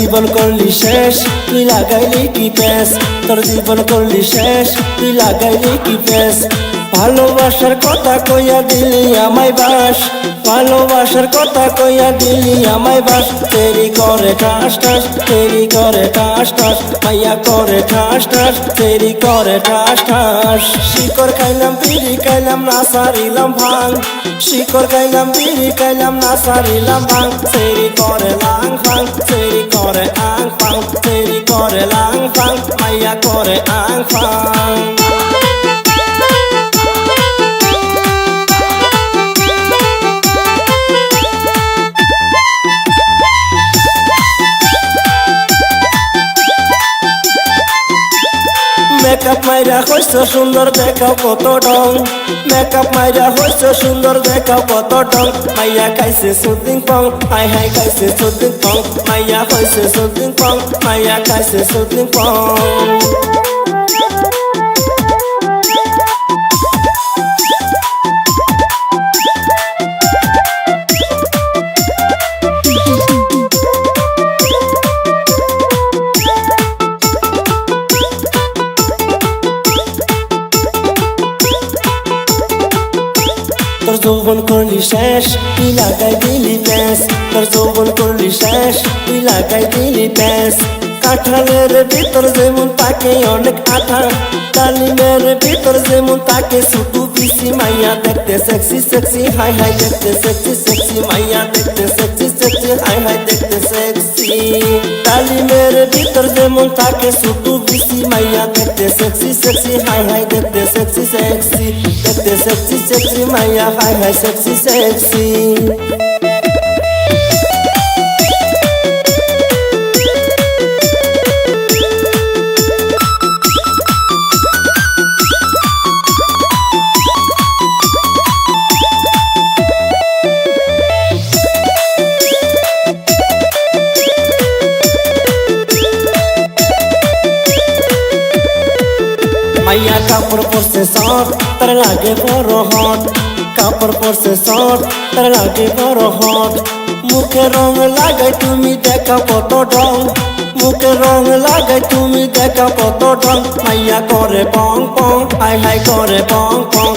জীবন করলি শেষ তুই লাগাইলি কি পেস, তোর জীবন করলি শেষ তুই লাগাইলি কি পেস। ভালোবাসার কথা কইয়া দিলি আমায় বাস, ভালোবাসার কথা কইয়া দিলি আমায় বাস। তেরি করে ঠাস ঠাস, তেরি করে ঠাস ঠাস, মাইয়া করে ঠাস ঠাস, তেরি করে ঠাস ঠাস। শিকড় খাইলাম বিড়ি খাইলাম না সারিলাম ভাঙ, শিকড় খাইলাম বিড়ি খাইলাম না সারিলাম ভাঙ। তেরি করে লাং ফাং, তেরি করে আং ফাং, তেরি করে লাং ফাং, মাইয়া করে আং ফাং। মেকআপ মাইরা হইছ সুন্দর দেখাও কত ডং, মেকআপ মাইরা হইছ সুন্দর দেখাও কত ডং। মাইয়া খাইছে সুদিং পং, হাই হাই খাইছে সুদিং পং, মাইয়া হইছে সুদিং পং, মাইয়া খাইছে সুদিং পং। তোর যৌবন করলি শেষ তুই লাগাই দিলি প্যাস, তোর যৌবন করলি শেষ তুই লাগাই দিলি প্যাস। কাঁঠালের ভিতর যেমন তাকে অনেক আঠা, ডালিমের ভিতর যেমন তাকে শুধু বিসি। মাইয়া দেখতে সেক্সি সেক্সি, হাই হাই দেখতে সেক্সি সেক্সি, মাইয়া দেখতে সেক্সি সেক্সি, হাই হাই দেখতে সেক্সি। ডালিমের ভিতর যেমন তাকে শুধু বিসি, মাইয়া দেখতে সেক্সি সেক্সি, হাই হাই দেখতে সেক্সি সেক্সি, দেখতে সেক্সি সেক্সি, মাইয়া হাই হাই সেক্সি সেক্সি। মাইয়া কাপড় পরছে শর্ট তার লাগে বড় হট, কাপড় পরছে শর্ট তার লাগে বড় হট। মুখে রং লাগাই তুমি দেখা কত ঢং, মুখে রং লাগাই তুমি দেখা কত ঢং। মাইয়া করে পং পং, হাই হাই করে পং পং।